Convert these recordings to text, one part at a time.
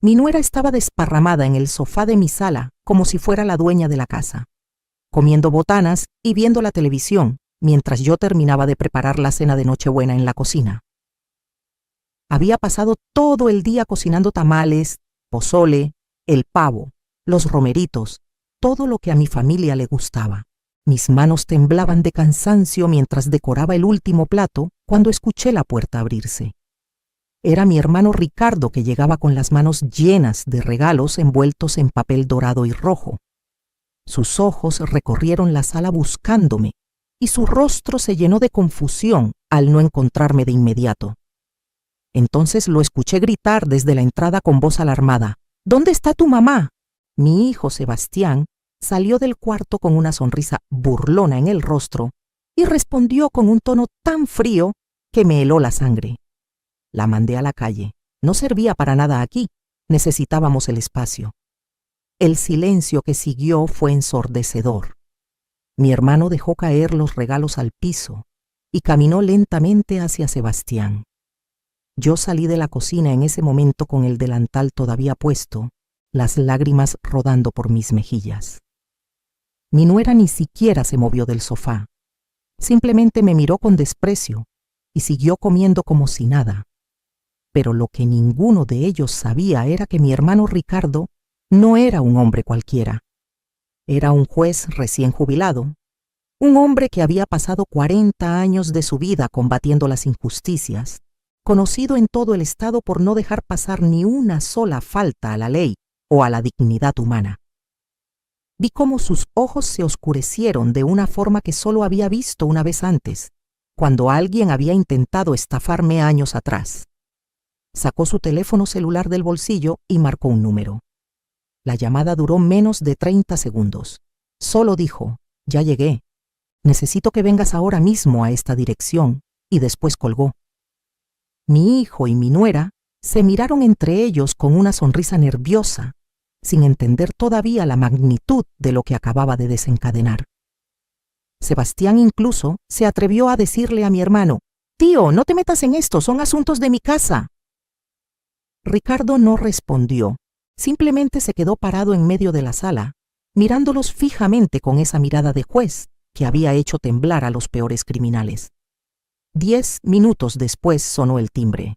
Mi nuera estaba desparramada en el sofá de mi sala como si fuera la dueña de la casa, comiendo botanas y viendo la televisión mientras yo terminaba de preparar la cena de Nochebuena en la cocina. Había pasado todo el día cocinando tamales, pozole, el pavo, los romeritos, todo lo que a mi familia le gustaba. Mis manos temblaban de cansancio mientras decoraba el último plato cuando escuché la puerta abrirse. Era mi hermano Ricardo, que llegaba con las manos llenas de regalos envueltos en papel dorado y rojo. Sus ojos recorrieron la sala buscándome y su rostro se llenó de confusión al no encontrarme de inmediato. Entonces lo escuché gritar desde la entrada con voz alarmada: «¿Dónde está tu mamá?». Mi hijo Sebastián salió del cuarto con una sonrisa burlona en el rostro y respondió con un tono tan frío que me heló la sangre. La mandé a la calle. No servía para nada aquí. Necesitábamos el espacio. El silencio que siguió fue ensordecedor. Mi hermano dejó caer los regalos al piso y caminó lentamente hacia Sebastián. Yo salí de la cocina en ese momento con el delantal todavía puesto, las lágrimas rodando por mis mejillas. Mi nuera ni siquiera se movió del sofá. Simplemente me miró con desprecio y siguió comiendo como si nada. Pero lo que ninguno de ellos sabía era que mi hermano Ricardo no era un hombre cualquiera. Era un juez recién jubilado, un hombre que había pasado 40 años de su vida combatiendo las injusticias, conocido en todo el estado por no dejar pasar ni una sola falta a la ley o a la dignidad humana. Vi cómo sus ojos se oscurecieron de una forma que solo había visto una vez antes, cuando alguien había intentado estafarme años atrás. Sacó su teléfono celular del bolsillo y marcó un número. La llamada duró menos de 30 segundos. Solo dijo: «Ya llegué. Necesito que vengas ahora mismo a esta dirección», y después colgó. Mi hijo y mi nuera se miraron entre ellos con una sonrisa nerviosa, sin entender todavía la magnitud de lo que acababa de desencadenar. Sebastián incluso se atrevió a decirle a mi hermano: «Tío, no te metas en esto, son asuntos de mi casa». Ricardo no respondió, simplemente se quedó parado en medio de la sala, mirándolos fijamente con esa mirada de juez que había hecho temblar a los peores criminales. 10 minutos después sonó el timbre.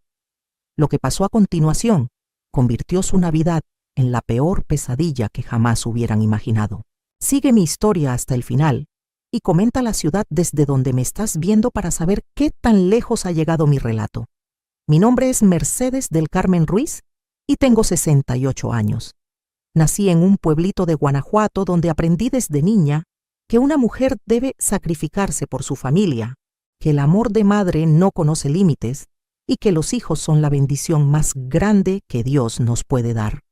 Lo que pasó a continuación convirtió su Navidad en la peor pesadilla que jamás hubieran imaginado. Sigue mi historia hasta el final y comenta la ciudad desde donde me estás viendo para saber qué tan lejos ha llegado mi relato. Mi nombre es Mercedes del Carmen Ruiz y tengo 68 años. Nací en un pueblito de Guanajuato donde aprendí desde niña que una mujer debe sacrificarse por su familia, que el amor de madre no conoce límites y que los hijos son la bendición más grande que Dios nos puede dar.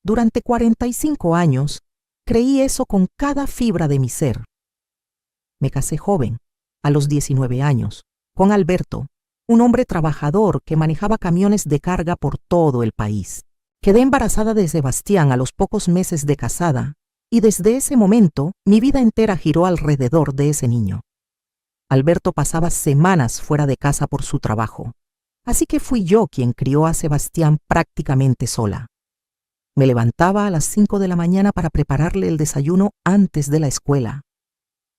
Durante 45 años creí eso con cada fibra de mi ser. Me casé joven, a los 19 años, con Alberto, un hombre trabajador que manejaba camiones de carga por todo el país. Quedé embarazada de Sebastián a los pocos meses de casada y desde ese momento mi vida entera giró alrededor de ese niño. Alberto pasaba semanas fuera de casa por su trabajo, así que fui yo quien crió a Sebastián prácticamente sola. Me levantaba a las 5 de la mañana para prepararle el desayuno antes de la escuela.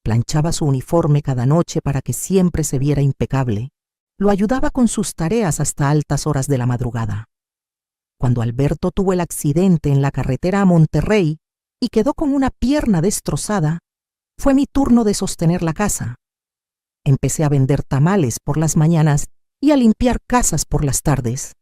Planchaba su uniforme cada noche para que siempre se viera impecable. Lo ayudaba con sus tareas hasta altas horas de la madrugada. Cuando Alberto tuvo el accidente en la carretera a Monterrey y quedó con una pierna destrozada, fue mi turno de sostener la casa. Empecé a vender tamales por las mañanas y a limpiar casas por las tardes.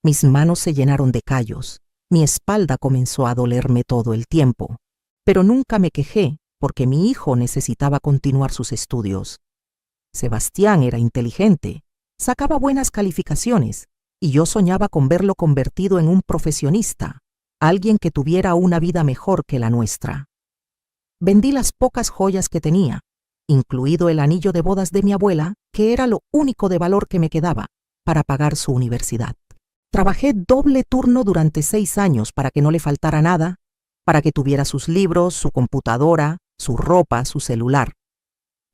Mis manos se llenaron de callos, mi espalda comenzó a dolerme todo el tiempo, pero nunca me quejé porque mi hijo necesitaba continuar sus estudios. Sebastián era inteligente, sacaba buenas calificaciones y yo soñaba con verlo convertido en un profesionista, alguien que tuviera una vida mejor que la nuestra. Vendí las pocas joyas que tenía, incluido el anillo de bodas de mi abuela, que era lo único de valor que me quedaba, para pagar su universidad. Trabajé doble turno durante 6 años para que no le faltara nada, para que tuviera sus libros, su computadora, su ropa, su celular.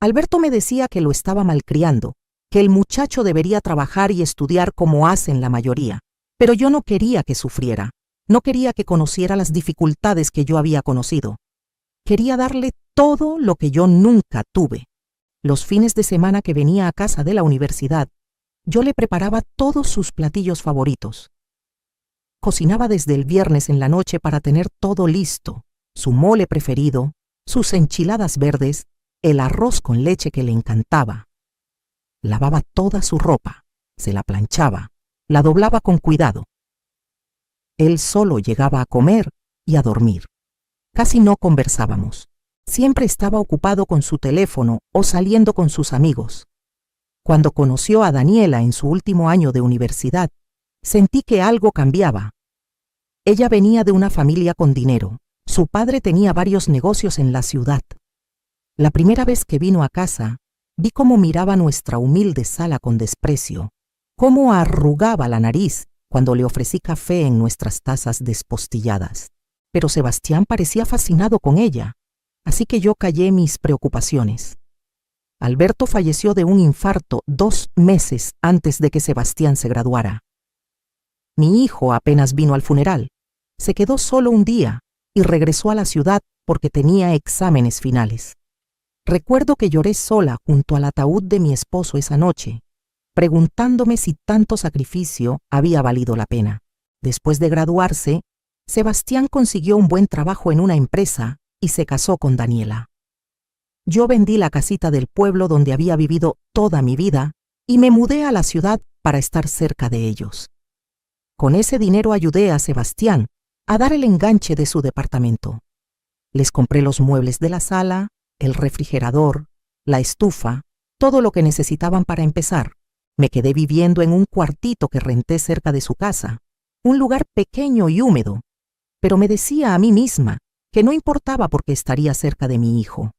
Alberto me decía que lo estaba malcriando, que el muchacho debería trabajar y estudiar como hacen la mayoría, Pero yo no quería que sufriera, no quería que conociera las dificultades que yo había conocido. Quería darle todo lo que yo nunca tuve. Los fines de semana que venía a casa de la universidad, yo le preparaba todos sus platillos favoritos. Cocinaba desde el viernes en la noche para tener todo listo, su mole preferido, sus enchiladas verdes, el arroz con leche que le encantaba. Lavaba toda su ropa, se la planchaba, la doblaba con cuidado. Él solo llegaba a comer y a dormir. Casi no conversábamos. Siempre estaba ocupado con su teléfono o saliendo con sus amigos. Cuando conoció a Daniela en su último año de universidad, sentí que algo cambiaba. Ella venía de una familia con dinero. Su padre tenía varios negocios en la ciudad. La primera vez que vino a casa, vi cómo miraba nuestra humilde sala con desprecio, cómo arrugaba la nariz cuando le ofrecí café en nuestras tazas despostilladas. Pero Sebastián parecía fascinado con ella, así que yo callé mis preocupaciones. Alberto falleció de un infarto 2 meses antes de que Sebastián se graduara. Mi hijo apenas vino al funeral. Se quedó solo un día y regresó a la ciudad porque tenía exámenes finales. Recuerdo que lloré sola junto al ataúd de mi esposo esa noche, preguntándome si tanto sacrificio había valido la pena. Después de graduarse, Sebastián consiguió un buen trabajo en una empresa y se casó con Daniela. Yo vendí la casita del pueblo donde había vivido toda mi vida y me mudé a la ciudad para estar cerca de ellos. Con ese dinero ayudé a Sebastián a dar el enganche de su departamento. Les compré los muebles de la sala, el refrigerador, la estufa, todo lo que necesitaban para empezar. Me quedé viviendo en un cuartito que renté cerca de su casa, un lugar pequeño y húmedo, pero me decía a mí misma que no importaba porque estaría cerca de mi hijo.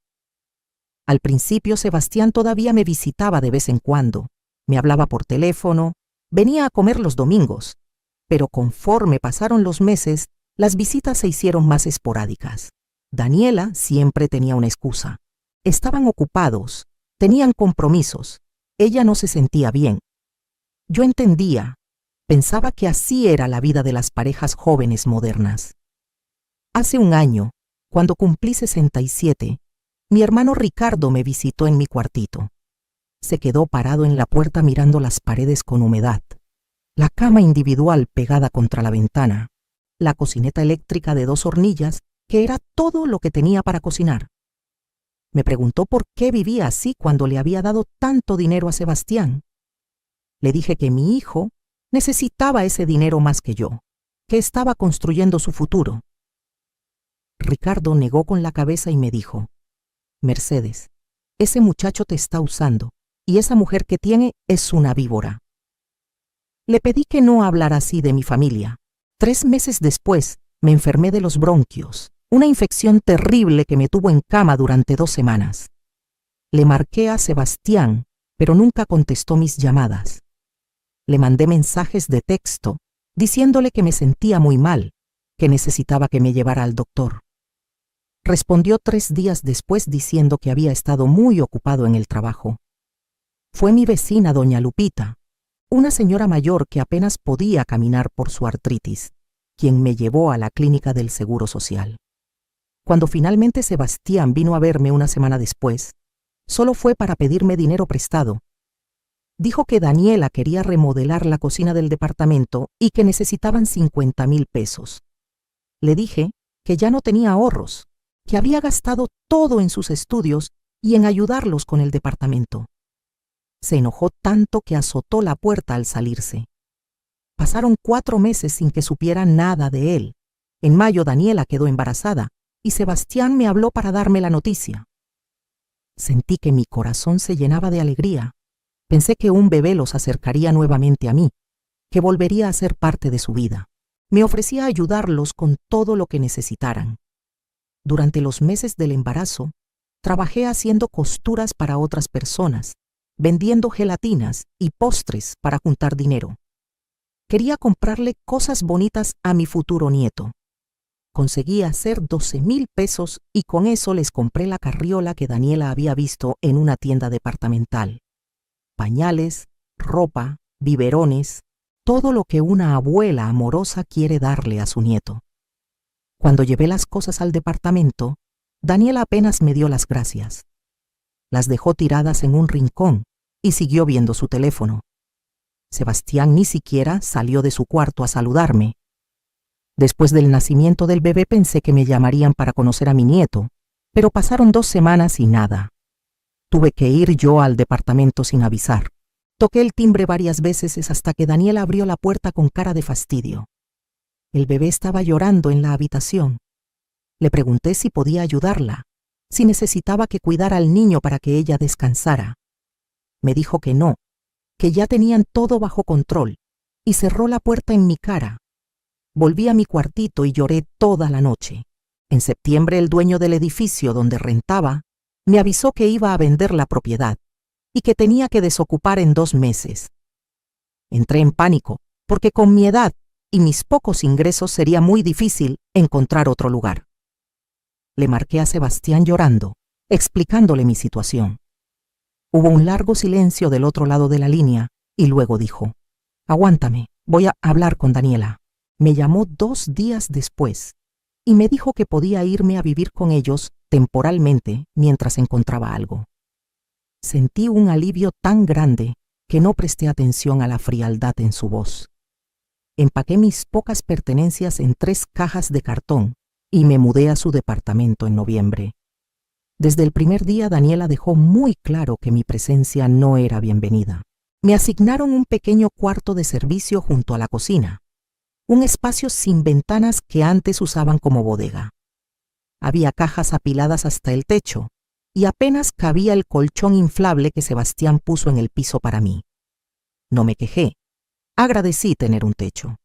Al principio Sebastián todavía me visitaba de vez en cuando, me hablaba por teléfono, venía a comer los domingos, pero conforme pasaron los meses, las visitas se hicieron más esporádicas. Daniela siempre tenía una excusa. Estaban ocupados, tenían compromisos, ella no se sentía bien. Yo entendía, pensaba que así era la vida de las parejas jóvenes modernas. Hace un año, cuando cumplí 67, mi hermano Ricardo me visitó en mi cuartito. Se quedó parado en la puerta mirando las paredes con humedad, la cama individual pegada contra la ventana, la cocineta eléctrica de 2 hornillas, que era todo lo que tenía para cocinar. Me preguntó por qué vivía así cuando le había dado tanto dinero a Sebastián. Le dije que mi hijo necesitaba ese dinero más que yo, que estaba construyendo su futuro. Ricardo negó con la cabeza y me dijo: Mercedes, ese muchacho te está usando y esa mujer que tiene es una víbora. Le pedí que no hablara así de mi familia. 3 meses después me enfermé de los bronquios, una infección terrible que me tuvo en cama durante 2 semanas. Le marqué a Sebastián, pero nunca contestó mis llamadas. Le mandé mensajes de texto diciéndole que me sentía muy mal, que necesitaba que me llevara al doctor. Respondió 3 días después diciendo que había estado muy ocupado en el trabajo. Fue mi vecina, doña Lupita, una señora mayor que apenas podía caminar por su artritis, quien me llevó a la clínica del Seguro Social. Cuando finalmente Sebastián vino a verme una semana después, solo fue para pedirme dinero prestado. Dijo que Daniela quería remodelar la cocina del departamento y que necesitaban 50,000 pesos. Le dije que ya no tenía ahorros, que había gastado todo en sus estudios y en ayudarlos con el departamento. Se enojó tanto que azotó la puerta al salirse. Pasaron 4 meses sin que supiera nada de él. En mayo Daniela quedó embarazada y Sebastián me habló para darme la noticia. Sentí que mi corazón se llenaba de alegría. Pensé que un bebé los acercaría nuevamente a mí, que volvería a ser parte de su vida. Me ofrecía ayudarlos con todo lo que necesitaran. Durante los meses del embarazo, trabajé haciendo costuras para otras personas, vendiendo gelatinas y postres para juntar dinero. Quería comprarle cosas bonitas a mi futuro nieto. Conseguí hacer 12,000 pesos y con eso les compré la carriola que Daniela había visto en una tienda departamental. Pañales, ropa, biberones, todo lo que una abuela amorosa quiere darle a su nieto. Cuando llevé las cosas al departamento, Daniela apenas me dio las gracias. Las dejó tiradas en un rincón y siguió viendo su teléfono. Sebastián ni siquiera salió de su cuarto a saludarme. Después del nacimiento del bebé pensé que me llamarían para conocer a mi nieto, pero pasaron 2 semanas y nada. Tuve que ir yo al departamento sin avisar. Toqué el timbre varias veces hasta que Daniela abrió la puerta con cara de fastidio. El bebé estaba llorando en la habitación. Le pregunté si podía ayudarla, si necesitaba que cuidara al niño para que ella descansara. Me dijo que no, que ya tenían todo bajo control, y cerró la puerta en mi cara. Volví a mi cuartito y lloré toda la noche. En septiembre, el dueño del edificio donde rentaba me avisó que iba a vender la propiedad y que tenía que desocupar en 2 meses. Entré en pánico, porque con mi edad y mis pocos ingresos sería muy difícil encontrar otro lugar. Le marqué a Sebastián llorando, explicándole mi situación. Hubo un largo silencio del otro lado de la línea y luego dijo: «Aguántame, voy a hablar con Daniela». Me llamó 2 días después y me dijo que podía irme a vivir con ellos temporalmente mientras encontraba algo. Sentí un alivio tan grande que no presté atención a la frialdad en su voz. Empaqué mis pocas pertenencias en 3 cajas de cartón y me mudé a su departamento en noviembre. Desde el primer día, Daniela dejó muy claro que mi presencia no era bienvenida. Me asignaron un pequeño cuarto de servicio junto a la cocina, un espacio sin ventanas que antes usaban como bodega. Había cajas apiladas hasta el techo y apenas cabía el colchón inflable que Sebastián puso en el piso para mí. No me quejé. Agradecí tener un techo.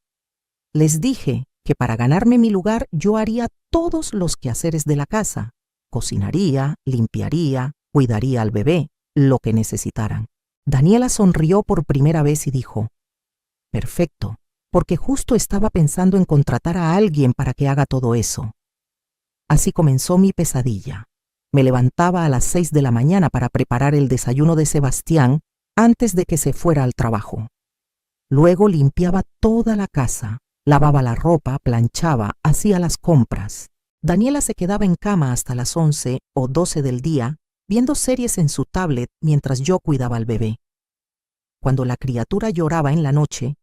Les dije que para ganarme mi lugar yo haría todos los quehaceres de la casa. Cocinaría, limpiaría, cuidaría al bebé, lo que necesitaran. Daniela sonrió por primera vez y dijo: «Perfecto, porque justo estaba pensando en contratar a alguien para que haga todo eso». Así comenzó mi pesadilla. Me levantaba a las 6 de la mañana para preparar el desayuno de Sebastián antes de que se fuera al trabajo. Luego limpiaba toda la casa, lavaba la ropa, planchaba, hacía las compras. Daniela se quedaba en cama hasta las 11 o 12 del día, viendo series en su tablet mientras yo cuidaba al bebé. Cuando la criatura lloraba en la noche,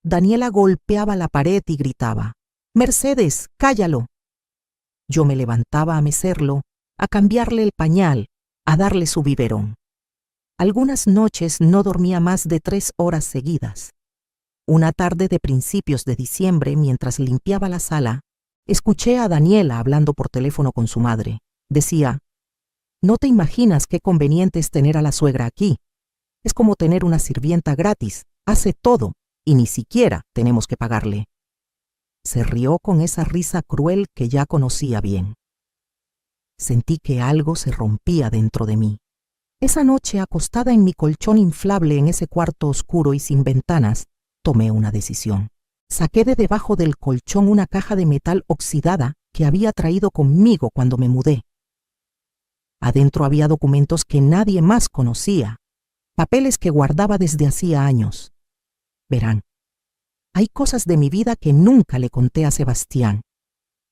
Daniela golpeaba la pared y gritaba: «Mercedes, cállalo». Yo me levantaba a mecerlo, a cambiarle el pañal, a darle su biberón. Algunas noches no dormía más de 3 horas seguidas. Una tarde de principios de diciembre, mientras limpiaba la sala, escuché a Daniela hablando por teléfono con su madre. Decía: «No te imaginas qué conveniente es tener a la suegra aquí. Es como tener una sirvienta gratis, hace todo y ni siquiera tenemos que pagarle». Se rió con esa risa cruel que ya conocía bien. Sentí que algo se rompía dentro de mí. Esa noche, acostada en mi colchón inflable en ese cuarto oscuro y sin ventanas, tomé una decisión. Saqué de debajo del colchón una caja de metal oxidada que había traído conmigo cuando me mudé. Adentro había documentos que nadie más conocía, papeles que guardaba desde hacía años. Verán, hay cosas de mi vida que nunca le conté a Sebastián,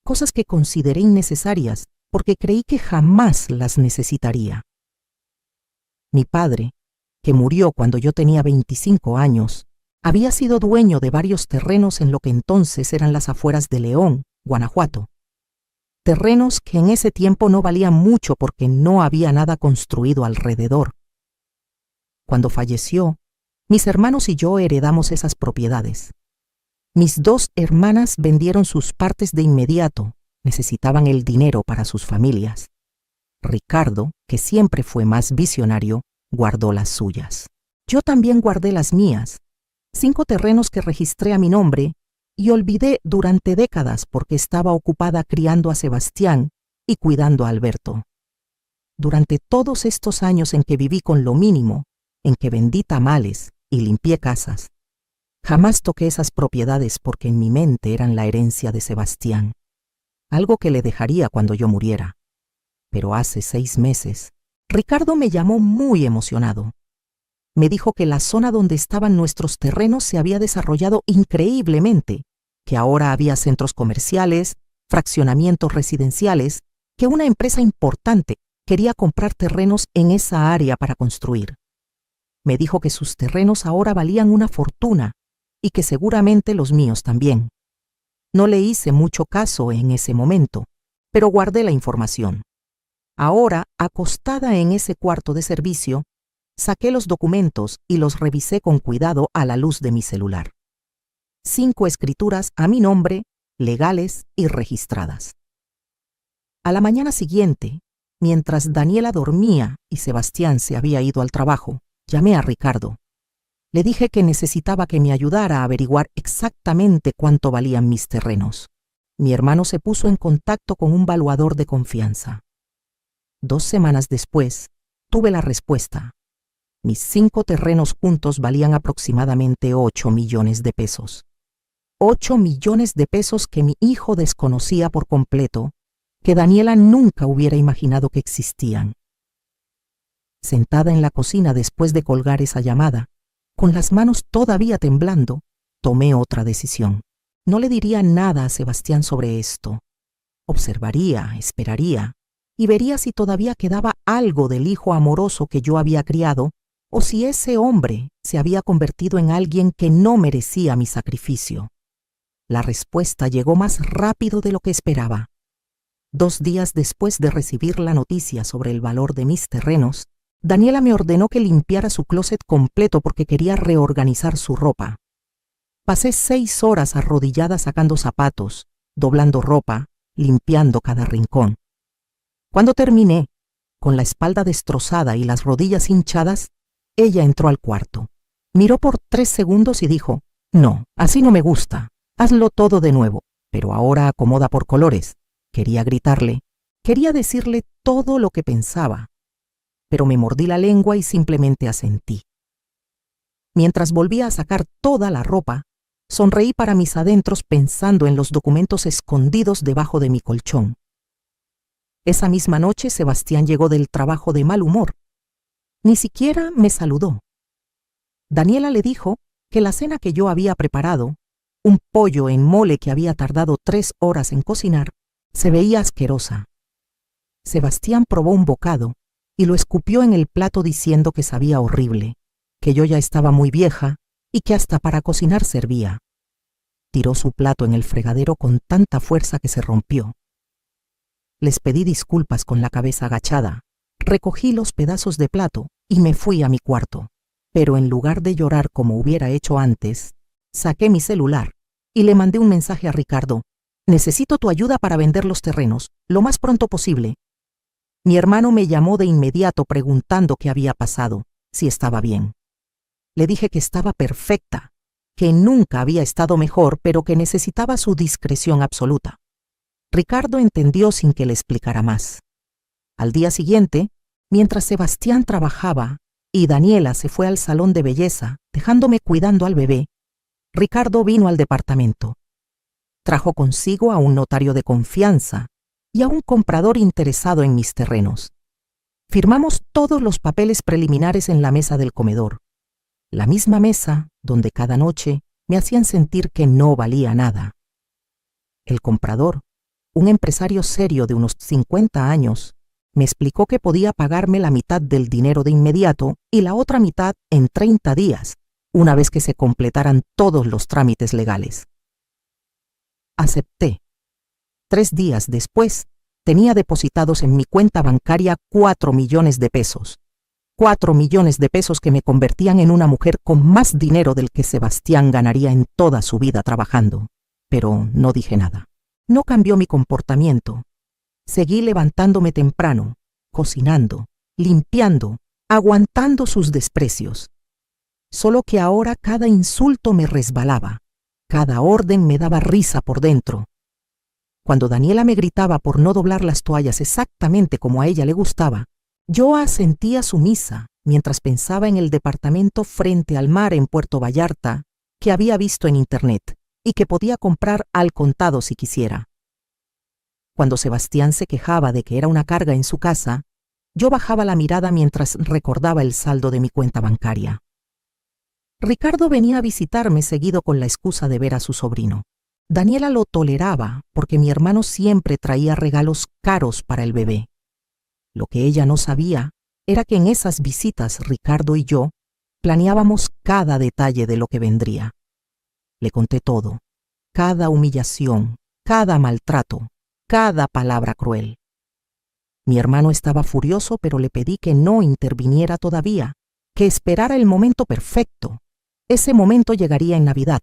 cosas que consideré innecesarias porque creí que jamás las necesitaría. Mi padre, que murió cuando yo tenía 25 años, había sido dueño de varios terrenos en lo que entonces eran las afueras de León, Guanajuato. Terrenos que en ese tiempo no valían mucho porque no había nada construido alrededor. Cuando falleció, mis hermanos y yo heredamos esas propiedades. Mis 2 hermanas vendieron sus partes de inmediato, necesitaban el dinero para sus familias. Ricardo, que siempre fue más visionario, guardó las suyas. Yo también guardé las mías, 5 terrenos que registré a mi nombre y olvidé durante décadas porque estaba ocupada criando a Sebastián y cuidando a Alberto. Durante todos estos años en que viví con lo mínimo, en que vendí tamales y limpié casas, jamás toqué esas propiedades porque en mi mente eran la herencia de Sebastián, algo que le dejaría cuando yo muriera. Pero hace 6 meses, Ricardo me llamó muy emocionado. Me dijo que la zona donde estaban nuestros terrenos se había desarrollado increíblemente, que ahora había centros comerciales, fraccionamientos residenciales, que una empresa importante quería comprar terrenos en esa área para construir. Me dijo que sus terrenos ahora valían una fortuna y que seguramente los míos también. No le hice mucho caso en ese momento, pero guardé la información. Ahora, acostada en ese cuarto de servicio, saqué los documentos y los revisé con cuidado a la luz de mi celular. 5 escrituras a mi nombre, legales y registradas. A la mañana siguiente, mientras Daniela dormía y Sebastián se había ido al trabajo, llamé a Ricardo. Le dije que necesitaba que me ayudara a averiguar exactamente cuánto valían mis terrenos. Mi hermano se puso en contacto con un valuador de confianza. 2 semanas después, tuve la respuesta. Mis 5 terrenos juntos valían aproximadamente 8 millones de pesos. 8 millones de pesos que mi hijo desconocía por completo, que Daniela nunca hubiera imaginado que existían. Sentada en la cocina después de colgar esa llamada, con las manos todavía temblando, tomé otra decisión. No le diría nada a Sebastián sobre esto. Observaría, esperaría, y vería si todavía quedaba algo del hijo amoroso que yo había criado, o si ese hombre se había convertido en alguien que no merecía mi sacrificio. La respuesta llegó más rápido de lo que esperaba. 2 días después de recibir la noticia sobre el valor de mis terrenos, Daniela me ordenó que limpiara su closet completo porque quería reorganizar su ropa. Pasé 6 horas arrodillada sacando zapatos, doblando ropa, limpiando cada rincón. Cuando terminé, con la espalda destrozada y las rodillas hinchadas, ella entró al cuarto. Miró por 3 segundos y dijo, «No, así no me gusta. Hazlo todo de nuevo, pero ahora acomoda por colores». Quería gritarle, quería decirle todo lo que pensaba, pero me mordí la lengua y simplemente asentí. Mientras volvía a sacar toda la ropa, sonreí para mis adentros pensando en los documentos escondidos debajo de mi colchón. Esa misma noche Sebastián llegó del trabajo de mal humor. Ni siquiera me saludó. Daniela le dijo que la cena que yo había preparado, un pollo en mole que había tardado 3 horas en cocinar, se veía asquerosa. Sebastián probó un bocado y lo escupió en el plato diciendo que sabía horrible, que yo ya estaba muy vieja y que hasta para cocinar servía. Tiró su plato en el fregadero con tanta fuerza que se rompió. Les pedí disculpas con la cabeza agachada, recogí los pedazos de plato y me fui a mi cuarto. Pero en lugar de llorar como hubiera hecho antes, saqué mi celular y le mandé un mensaje a Ricardo. «Necesito tu ayuda para vender los terrenos, lo más pronto posible». Mi hermano me llamó de inmediato preguntando qué había pasado, si estaba bien. Le dije que estaba perfecta, que nunca había estado mejor, pero que necesitaba su discreción absoluta. Ricardo entendió sin que le explicara más. Al día siguiente, mientras Sebastián trabajaba y Daniela se fue al salón de belleza, dejándome cuidando al bebé, Ricardo vino al departamento. Trajo consigo a un notario de confianza y a un comprador interesado en mis terrenos. Firmamos todos los papeles preliminares en la mesa del comedor, la misma mesa donde cada noche me hacían sentir que no valía nada. El comprador, un empresario serio de unos 50 años, me explicó que podía pagarme la mitad del dinero de inmediato y la otra mitad en 30 días, una vez que se completaran todos los trámites legales. Acepté. 3 días después, tenía depositados en mi cuenta bancaria 4 millones de pesos. 4 millones de pesos que me convertían en una mujer con más dinero del que Sebastián ganaría en toda su vida trabajando. Pero no dije nada. No cambió mi comportamiento. Seguí levantándome temprano, cocinando, limpiando, aguantando sus desprecios. Solo que ahora cada insulto me resbalaba. Cada orden me daba risa por dentro. Cuando Daniela me gritaba por no doblar las toallas exactamente como a ella le gustaba, yo asentía sumisa mientras pensaba en el departamento frente al mar en Puerto Vallarta que había visto en internet y que podía comprar al contado si quisiera. Cuando Sebastián se quejaba de que era una carga en su casa, yo bajaba la mirada mientras recordaba el saldo de mi cuenta bancaria. Ricardo venía a visitarme seguido con la excusa de ver a su sobrino. Daniela lo toleraba porque mi hermano siempre traía regalos caros para el bebé. Lo que ella no sabía era que en esas visitas Ricardo y yo planeábamos cada detalle de lo que vendría. Le conté todo, cada humillación, cada maltrato, cada palabra cruel. Mi hermano estaba furioso, pero le pedí que no interviniera todavía, que esperara el momento perfecto. Ese momento llegaría en Navidad.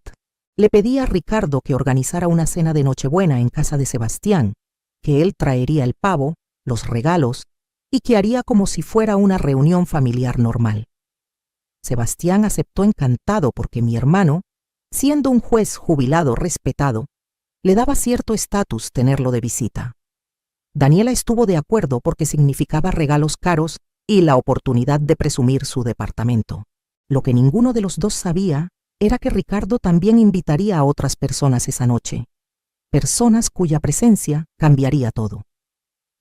Le pedí a Ricardo que organizara una cena de Nochebuena en casa de Sebastián, que él traería el pavo, los regalos, y que haría como si fuera una reunión familiar normal. Sebastián aceptó encantado porque mi hermano, siendo un juez jubilado respetado, le daba cierto estatus tenerlo de visita. Daniela estuvo de acuerdo porque significaba regalos caros y la oportunidad de presumir su departamento. Lo que ninguno de los dos sabía era que Ricardo también invitaría a otras personas esa noche, personas cuya presencia cambiaría todo.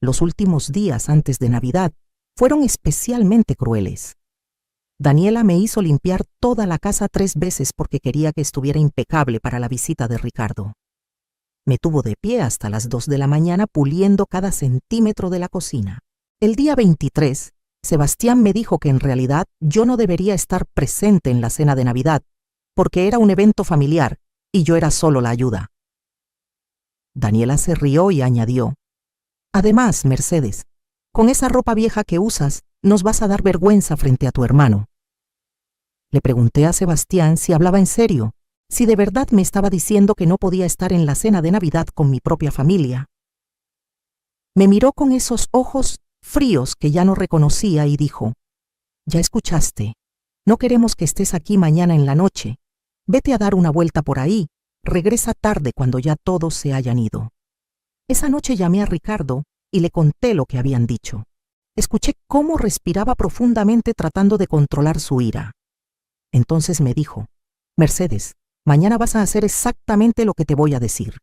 Los últimos días antes de Navidad fueron especialmente crueles. Daniela me hizo limpiar toda la casa 3 veces porque quería que estuviera impecable para la visita de Ricardo. Me tuvo de pie hasta las 2 de la mañana puliendo cada centímetro de la cocina. El día 23, Sebastián me dijo que en realidad yo no debería estar presente en la cena de Navidad, porque era un evento familiar y yo era solo la ayuda. Daniela se rió y añadió: «Además, Mercedes, con esa ropa vieja que usas, nos vas a dar vergüenza frente a tu hermano». Le pregunté a Sebastián si hablaba en serio, si de verdad me estaba diciendo que no podía estar en la cena de Navidad con mi propia familia. Me miró con esos ojos fríos que ya no reconocía y dijo: «Ya escuchaste, no queremos que estés aquí mañana en la noche. Vete a dar una vuelta por ahí, regresa tarde cuando ya todos se hayan ido». Esa noche llamé a Ricardo y le conté lo que habían dicho. Escuché cómo respiraba profundamente tratando de controlar su ira. Entonces me dijo: «Mercedes, mañana vas a hacer exactamente lo que te voy a decir».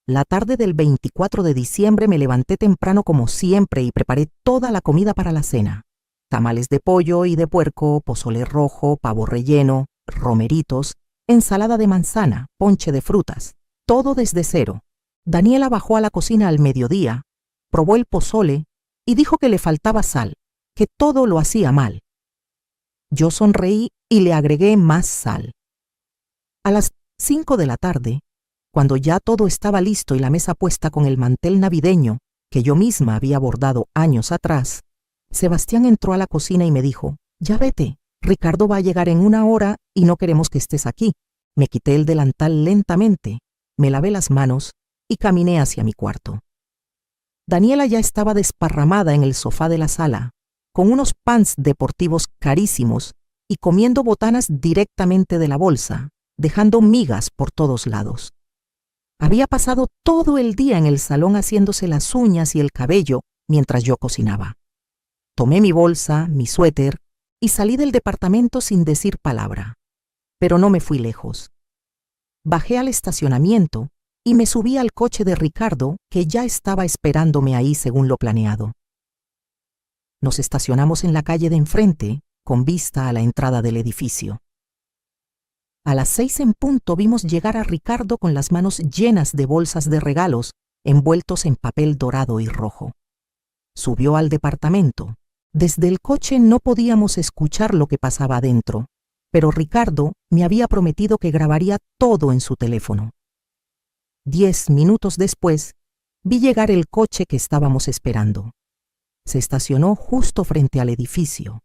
La tarde del 24 de diciembre me levanté temprano como siempre y preparé toda la comida para la cena. Tamales de pollo y de puerco, pozole rojo, pavo relleno, romeritos, ensalada de manzana, ponche de frutas, todo desde cero. Daniela bajó a la cocina al mediodía, probó el pozole y dijo que le faltaba sal, que todo lo hacía mal. Yo sonreí y le agregué más sal. A las 5 de la tarde, cuando ya todo estaba listo y la mesa puesta con el mantel navideño que yo misma había bordado años atrás, Sebastián entró a la cocina y me dijo: «Ya vete, Ricardo va a llegar en 1 hora y no queremos que estés aquí». Me quité el delantal lentamente, me lavé las manos y caminé hacia mi cuarto. Daniela ya estaba desparramada en el sofá de la sala, con unos pants deportivos carísimos y comiendo botanas directamente de la bolsa, dejando migas por todos lados. Había pasado todo el día en el salón haciéndose las uñas y el cabello mientras yo cocinaba. Tomé mi bolsa, mi suéter y salí del departamento sin decir palabra. Pero no me fui lejos. Bajé al estacionamiento y me subí al coche de Ricardo, que ya estaba esperándome ahí según lo planeado. Nos estacionamos en la calle de enfrente, con vista a la entrada del edificio. A las 6 en punto vimos llegar a Ricardo con las manos llenas de bolsas de regalos envueltos en papel dorado y rojo. Subió al departamento. Desde el coche no podíamos escuchar lo que pasaba adentro, pero Ricardo me había prometido que grabaría todo en su teléfono. 10 minutos después, vi llegar el coche que estábamos esperando. Se estacionó justo frente al edificio.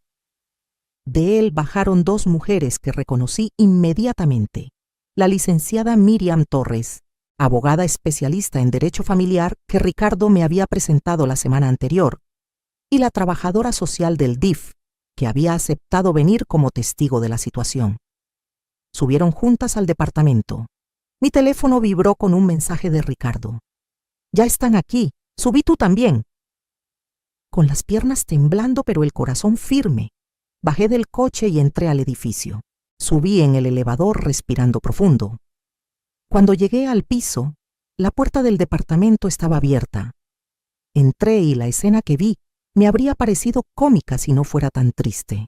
De él bajaron 2 mujeres que reconocí inmediatamente: la licenciada Miriam Torres, abogada especialista en derecho familiar que Ricardo me había presentado la semana anterior, y la trabajadora social del DIF, que había aceptado venir como testigo de la situación. Subieron juntas al departamento. Mi teléfono vibró con un mensaje de Ricardo: «Ya están aquí, subí tú también». Con las piernas temblando pero el corazón firme, bajé del coche y entré al edificio. Subí en el elevador respirando profundo. Cuando llegué al piso, la puerta del departamento estaba abierta. Entré y la escena que vi me habría parecido cómica si no fuera tan triste.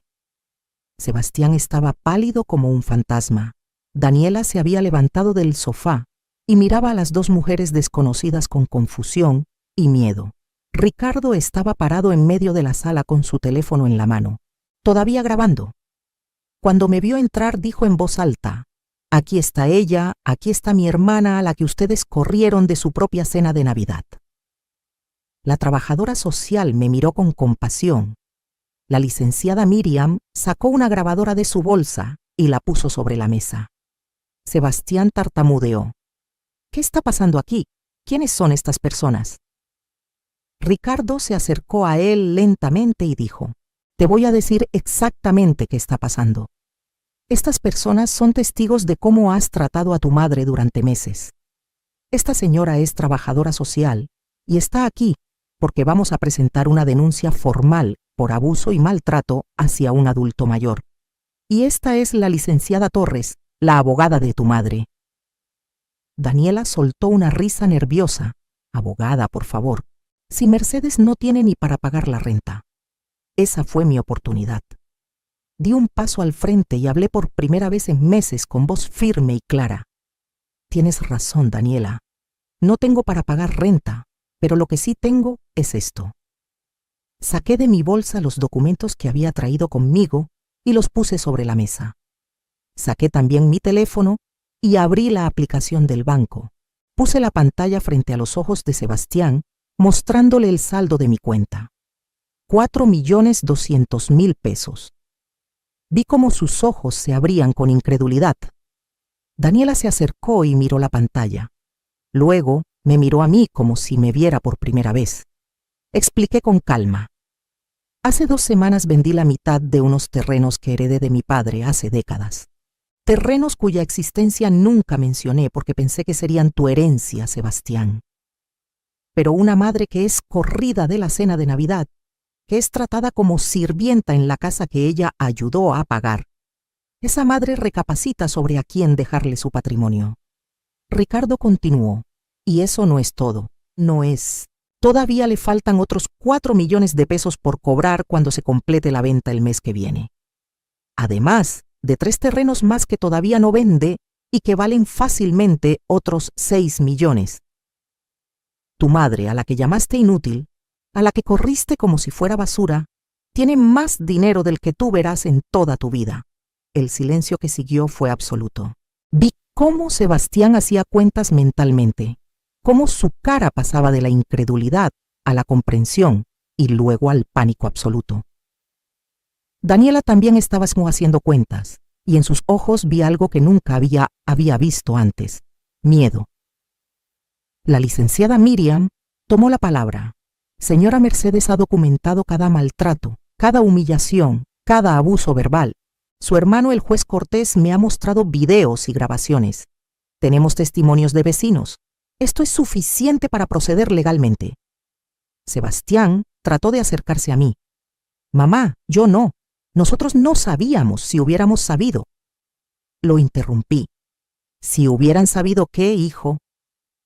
Sebastián estaba pálido como un fantasma. Daniela se había levantado del sofá y miraba a las dos mujeres desconocidas con confusión y miedo. Ricardo estaba parado en medio de la sala con su teléfono en la mano, todavía grabando. Cuando me vio entrar, dijo en voz alta: «Aquí está ella, aquí está mi hermana a la que ustedes corrieron de su propia cena de Navidad». La trabajadora social me miró con compasión. La licenciada Miriam sacó una grabadora de su bolsa y la puso sobre la mesa. Sebastián tartamudeó: «¿Qué está pasando aquí? ¿Quiénes son estas personas?». Ricardo se acercó a él lentamente y dijo: «Te voy a decir exactamente qué está pasando. Estas personas son testigos de cómo has tratado a tu madre durante meses. Esta señora es trabajadora social y está aquí porque vamos a presentar una denuncia formal por abuso y maltrato hacia un adulto mayor. Y esta es la licenciada Torres, la abogada de tu madre». Daniela soltó una risa nerviosa. «Abogada, por favor. Si Mercedes no tiene ni para pagar la renta». Esa fue mi oportunidad. Di un paso al frente y hablé por primera vez en meses con voz firme y clara. «Tienes razón, Daniela. No tengo para pagar renta, pero lo que sí tengo es esto». Saqué de mi bolsa los documentos que había traído conmigo y los puse sobre la mesa. Saqué también mi teléfono y abrí la aplicación del banco. Puse la pantalla frente a los ojos de Sebastián, mostrándole el saldo de mi cuenta. 4.200.000 pesos. Vi cómo sus ojos se abrían con incredulidad. Daniela se acercó y miró la pantalla. Luego me miró a mí como si me viera por primera vez. Expliqué con calma: «Hace 2 semanas vendí la mitad de unos terrenos que heredé de mi padre hace décadas. Terrenos cuya existencia nunca mencioné porque pensé que serían tu herencia, Sebastián. Pero una madre que es corrida de la cena de Navidad, que es tratada como sirvienta en la casa que ella ayudó a pagar, esa madre recapacita sobre a quién dejarle su patrimonio». Ricardo continuó: «Y eso no es todo, no es. Todavía le faltan otros 4 millones de pesos por cobrar cuando se complete la venta el mes que viene. Además de 3 terrenos más que todavía no vende y que valen fácilmente otros 6 millones. Tu madre, a la que llamaste inútil, a la que corriste como si fuera basura, tiene más dinero del que tú verás en toda tu vida». El silencio que siguió fue absoluto. Vi cómo Sebastián hacía cuentas mentalmente, cómo su cara pasaba de la incredulidad a la comprensión y luego al pánico absoluto. Daniela también estaba haciendo cuentas, y en sus ojos vi algo que nunca había visto antes: miedo. La licenciada Miriam tomó la palabra. «Señora Mercedes ha documentado cada maltrato, cada humillación, cada abuso verbal. Su hermano, el juez Cortés, me ha mostrado videos y grabaciones. Tenemos testimonios de vecinos. Esto es suficiente para proceder legalmente». Sebastián trató de acercarse a mí. «Mamá, yo no. Nosotros no sabíamos. Si hubiéramos sabido». Lo interrumpí. «Si hubieran sabido qué, hijo.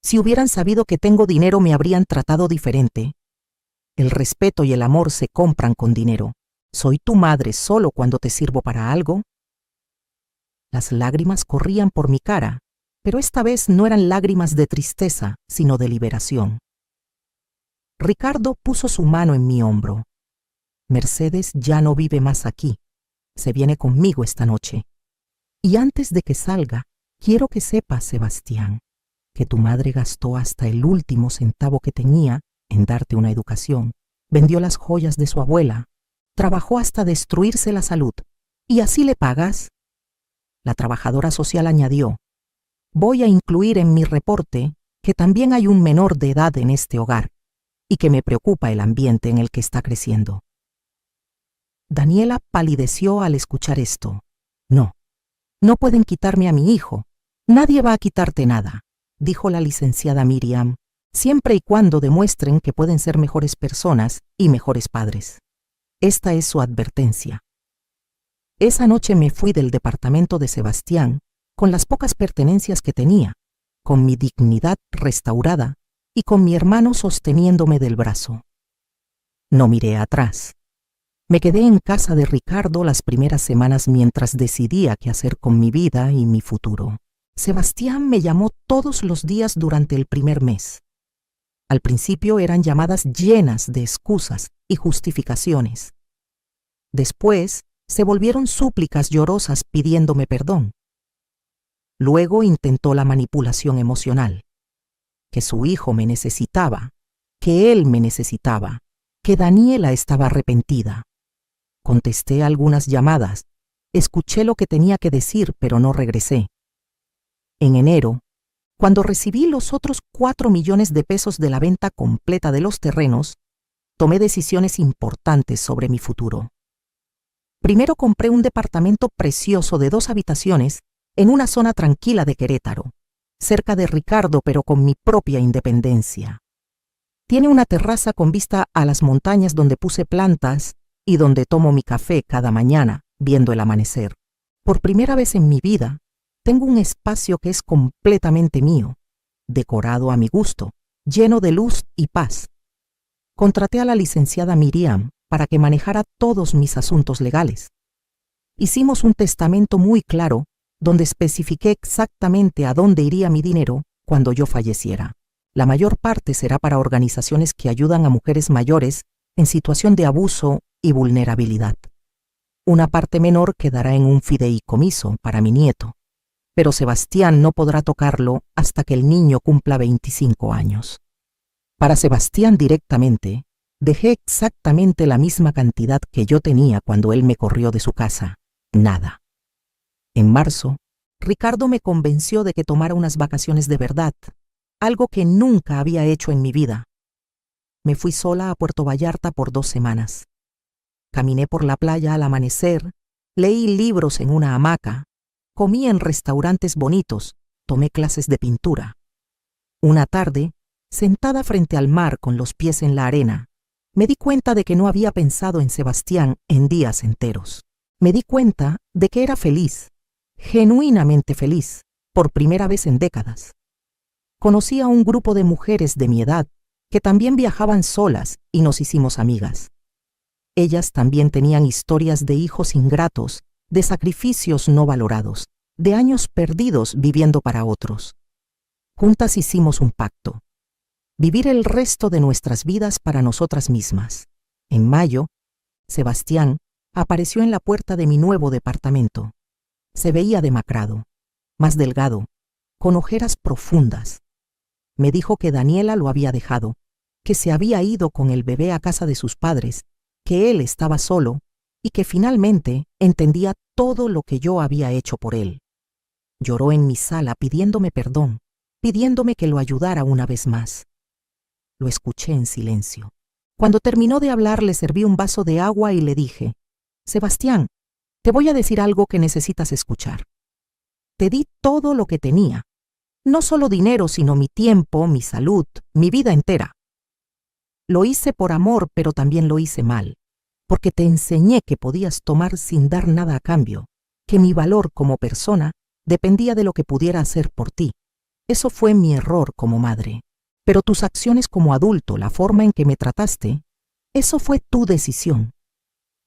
Si hubieran sabido que tengo dinero, me habrían tratado diferente. El respeto y el amor se compran con dinero. ¿Soy tu madre solo cuando te sirvo para algo?». Las lágrimas corrían por mi cara, pero esta vez no eran lágrimas de tristeza, sino de liberación. Ricardo puso su mano en mi hombro. «Mercedes ya no vive más aquí. Se viene conmigo esta noche. Y antes de que salga, quiero que sepas, Sebastián, que tu madre gastó hasta el último centavo que tenía en darte una educación. Vendió las joyas de su abuela. Trabajó hasta destruirse la salud. ¿Y así le pagas?». La trabajadora social añadió: «Voy a incluir en mi reporte que también hay un menor de edad en este hogar y que me preocupa el ambiente en el que está creciendo». Daniela palideció al escuchar esto. No pueden quitarme a mi hijo. Nadie va a quitarte nada», dijo la licenciada Miriam, «siempre y cuando demuestren que pueden ser mejores personas y mejores padres. Esta es su advertencia». Esa noche me fui del departamento de Sebastián con las pocas pertenencias que tenía, con mi dignidad restaurada y con mi hermano sosteniéndome del brazo. No miré atrás. Me quedé en casa de Ricardo las primeras semanas mientras decidía qué hacer con mi vida y mi futuro. Sebastián me llamó todos los días durante el primer mes. Al principio eran llamadas llenas de excusas y justificaciones. Después se volvieron súplicas llorosas pidiéndome perdón. Luego intentó la manipulación emocional, que su hijo me necesitaba, que él me necesitaba, que Daniela estaba arrepentida. Contesté algunas llamadas, escuché lo que tenía que decir, pero no regresé. En enero, cuando recibí los otros 4 millones de pesos de la venta completa de los terrenos, tomé decisiones importantes sobre mi futuro. Primero compré un departamento precioso de 2 habitaciones en una zona tranquila de Querétaro, cerca de Ricardo, pero con mi propia independencia. Tiene una terraza con vista a las montañas donde puse plantas y donde tomo mi café cada mañana, viendo el amanecer. Por primera vez en mi vida, tengo un espacio que es completamente mío, decorado a mi gusto, lleno de luz y paz. Contraté a la licenciada Miriam para que manejara todos mis asuntos legales. Hicimos un testamento muy claro donde especifiqué exactamente a dónde iría mi dinero cuando yo falleciera. La mayor parte será para organizaciones que ayudan a mujeres mayores en situación de abuso y vulnerabilidad. Una parte menor quedará en un fideicomiso para mi nieto, pero Sebastián no podrá tocarlo hasta que el niño cumpla 25 años. Para Sebastián directamente, dejé exactamente la misma cantidad que yo tenía cuando él me corrió de su casa, nada. En marzo, Ricardo me convenció de que tomara unas vacaciones de verdad, algo que nunca había hecho en mi vida. Me fui sola a Puerto Vallarta por 2 semanas. Caminé por la playa al amanecer, leí libros en una hamaca, comí en restaurantes bonitos, tomé clases de pintura. Una tarde, sentada frente al mar con los pies en la arena, me di cuenta de que no había pensado en Sebastián en días enteros. Me di cuenta de que era feliz, genuinamente feliz, por primera vez en décadas. Conocí a un grupo de mujeres de mi edad que también viajaban solas y nos hicimos amigas. Ellas también tenían historias de hijos ingratos, de sacrificios no valorados, de años perdidos viviendo para otros. Juntas hicimos un pacto: vivir el resto de nuestras vidas para nosotras mismas. En mayo, Sebastián apareció en la puerta de mi nuevo departamento. Se veía demacrado, más delgado, con ojeras profundas. Me dijo que Daniela lo había dejado, que se había ido con el bebé a casa de sus padres, que él estaba solo y que finalmente entendía todo lo que yo había hecho por él. Lloró en mi sala pidiéndome perdón, pidiéndome que lo ayudara una vez más. Lo escuché en silencio. Cuando terminó de hablar, le serví un vaso de agua y le dije: Sebastián, te voy a decir algo que necesitas escuchar. Te di todo lo que tenía, no solo dinero, sino mi tiempo, mi salud, mi vida entera. Lo hice por amor, pero también lo hice mal, porque te enseñé que podías tomar sin dar nada a cambio, que mi valor como persona dependía de lo que pudiera hacer por ti. Eso fue mi error como madre. Pero tus acciones como adulto, la forma en que me trataste, eso fue tu decisión.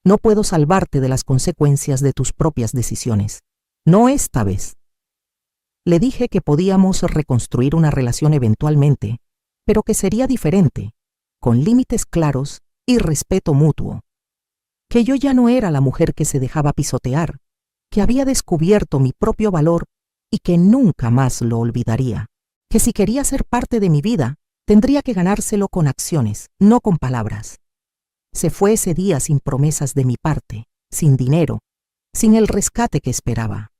No puedo salvarte de las consecuencias de tus propias decisiones. No esta vez. Le dije que podíamos reconstruir una relación eventualmente, pero que sería diferente, con límites claros y respeto mutuo. Que yo ya no era la mujer que se dejaba pisotear, que había descubierto mi propio valor y que nunca más lo olvidaría. Que si quería ser parte de mi vida, tendría que ganárselo con acciones, no con palabras. Se fue ese día sin promesas de mi parte, sin dinero, sin el rescate que esperaba.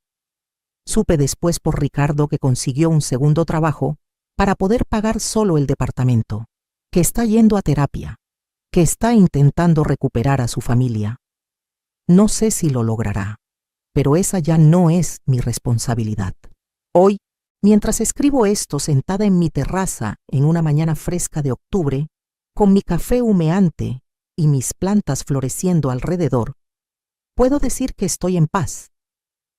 Supe después por Ricardo que consiguió un segundo trabajo para poder pagar solo el departamento, que está yendo a terapia, que está intentando recuperar a su familia. No sé si lo logrará, pero esa ya no es mi responsabilidad. Hoy, mientras escribo esto sentada en mi terraza en una mañana fresca de octubre, con mi café humeante y mis plantas floreciendo alrededor, puedo decir que estoy en paz.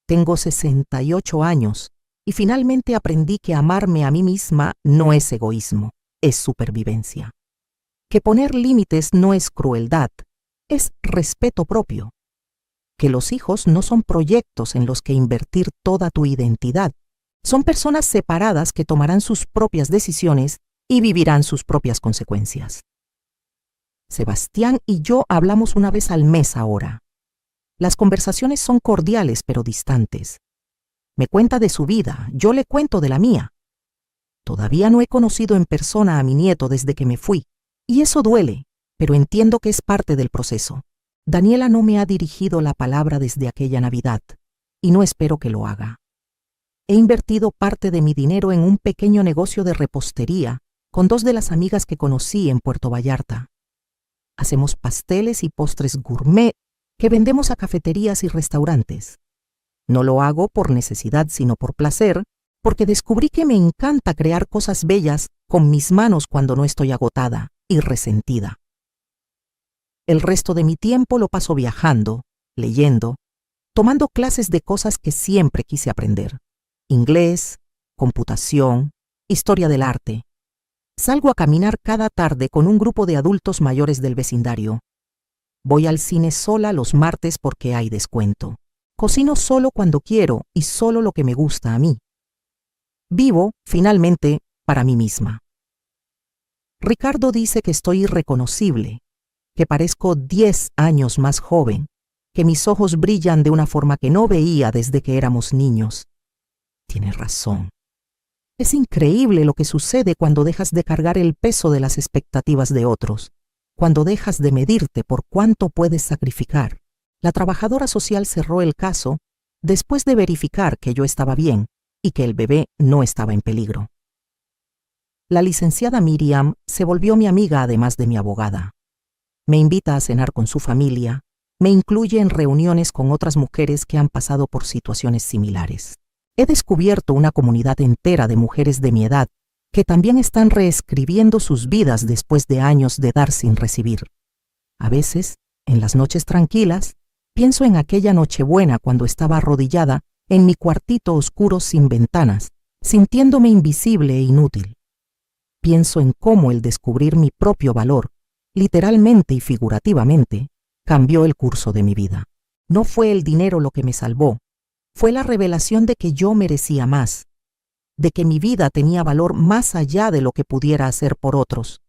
Tengo 68 años y finalmente aprendí que amarme a mí misma no es egoísmo, es supervivencia. Que poner límites no es crueldad, es respeto propio. Que los hijos no son proyectos en los que invertir toda tu identidad. Son personas separadas que tomarán sus propias decisiones y vivirán sus propias consecuencias. Sebastián y yo hablamos una vez al mes ahora. Las conversaciones son cordiales pero distantes. Me cuenta de su vida, yo le cuento de la mía. Todavía no he conocido en persona a mi nieto desde que me fui, y eso duele, pero entiendo que es parte del proceso. Daniela no me ha dirigido la palabra desde aquella Navidad, y no espero que lo haga. He invertido parte de mi dinero en un pequeño negocio de repostería con 2 de las amigas que conocí en Puerto Vallarta. Hacemos pasteles y postres gourmet que vendemos a cafeterías y restaurantes. No lo hago por necesidad, sino por placer, porque descubrí que me encanta crear cosas bellas con mis manos cuando no estoy agotada y resentida. El resto de mi tiempo lo paso viajando, leyendo, tomando clases de cosas que siempre quise aprender. Inglés, computación, historia del arte. Salgo a caminar cada tarde con un grupo de adultos mayores del vecindario. Voy al cine sola los martes porque hay descuento. Cocino solo cuando quiero y solo lo que me gusta a mí. Vivo, finalmente, para mí misma. Ricardo dice que estoy irreconocible, que parezco 10 años más joven, que mis ojos brillan de una forma que no veía desde que éramos niños. Tiene razón. Es increíble lo que sucede cuando dejas de cargar el peso de las expectativas de otros, cuando dejas de medirte por cuánto puedes sacrificar. La trabajadora social cerró el caso después de verificar que yo estaba bien y que el bebé no estaba en peligro. La licenciada Miriam se volvió mi amiga además de mi abogada. Me invita a cenar con su familia, me incluye en reuniones con otras mujeres que han pasado por situaciones similares. He descubierto una comunidad entera de mujeres de mi edad que también están reescribiendo sus vidas después de años de dar sin recibir. A veces, en las noches tranquilas, pienso en aquella Nochebuena cuando estaba arrodillada en mi cuartito oscuro sin ventanas, sintiéndome invisible e inútil. Pienso en cómo el descubrir mi propio valor, literalmente y figurativamente, cambió el curso de mi vida. No fue el dinero lo que me salvó, fue la revelación de que yo merecía más, de que mi vida tenía valor más allá de lo que pudiera hacer por otros.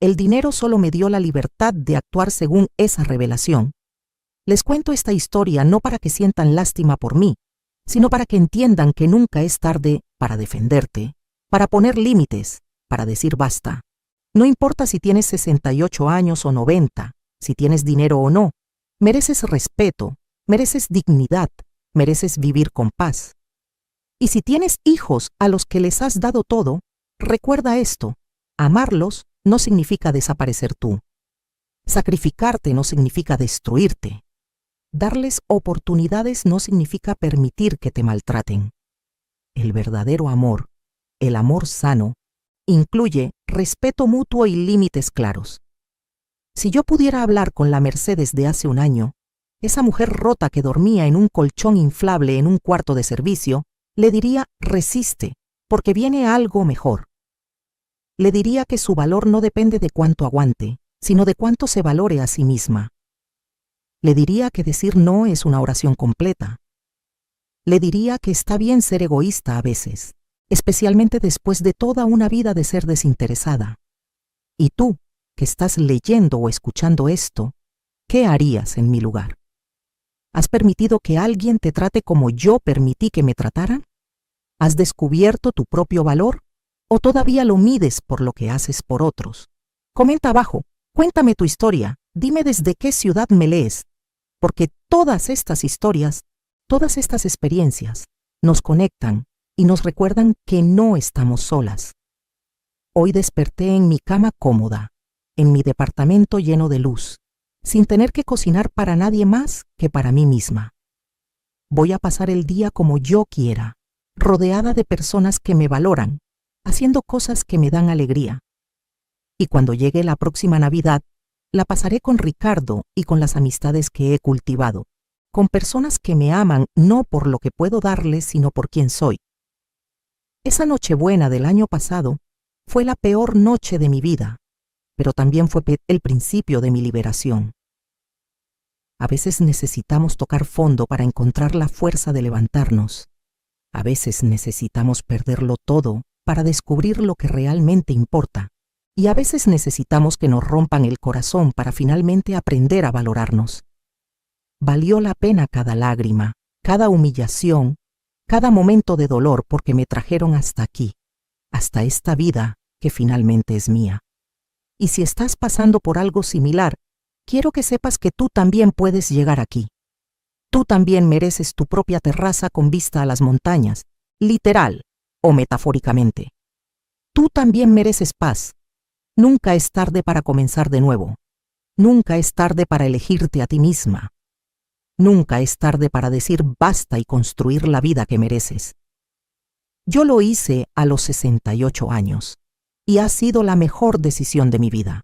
El dinero solo me dio la libertad de actuar según esa revelación. Les cuento esta historia no para que sientan lástima por mí, sino para que entiendan que nunca es tarde para defenderte, para poner límites, para decir basta. No importa si tienes 68 años o 90, si tienes dinero o no, mereces respeto, mereces dignidad, mereces vivir con paz. Y si tienes hijos a los que les has dado todo, recuerda esto: amarlos no significa desaparecer tú. Sacrificarte no significa destruirte. Darles oportunidades no significa permitir que te maltraten. El verdadero amor, el amor sano, incluye respeto mutuo y límites claros. Si yo pudiera hablar con la Mercedes de hace un año, esa mujer rota que dormía en un colchón inflable en un cuarto de servicio, le diría: resiste, porque viene algo mejor. Le diría que su valor no depende de cuánto aguante, sino de cuánto se valore a sí misma. Le diría que decir no es una oración completa. Le diría que está bien ser egoísta a veces, especialmente después de toda una vida de ser desinteresada. Y tú, que estás leyendo o escuchando esto, ¿qué harías en mi lugar? ¿Has permitido que alguien te trate como yo permití que me trataran? ¿Has descubierto tu propio valor? ¿O todavía lo mides por lo que haces por otros? Comenta abajo, cuéntame tu historia, dime desde qué ciudad me lees, porque todas estas historias, todas estas experiencias, nos conectan y nos recuerdan que no estamos solas. Hoy desperté en mi cama cómoda, en mi departamento lleno de luz, sin tener que cocinar para nadie más que para mí misma. Voy a pasar el día como yo quiera, rodeada de personas que me valoran, haciendo cosas que me dan alegría. Y cuando llegue la próxima Navidad, la pasaré con Ricardo y con las amistades que he cultivado, con personas que me aman no por lo que puedo darles, sino por quien soy. Esa Nochebuena del año pasado fue la peor noche de mi vida, pero también fue el principio de mi liberación. A veces necesitamos tocar fondo para encontrar la fuerza de levantarnos. A veces necesitamos perderlo todo para descubrir lo que realmente importa. Y a veces necesitamos que nos rompan el corazón para finalmente aprender a valorarnos. Valió la pena cada lágrima, cada humillación, cada momento de dolor porque me trajeron hasta aquí, hasta esta vida que finalmente es mía. Y si estás pasando por algo similar, quiero que sepas que tú también puedes llegar aquí. Tú también mereces tu propia terraza con vista a las montañas, literal o metafóricamente. Tú también mereces paz. Nunca es tarde para comenzar de nuevo. Nunca es tarde para elegirte a ti misma. Nunca es tarde para decir basta y construir la vida que mereces. Yo lo hice a los 68 años y ha sido la mejor decisión de mi vida.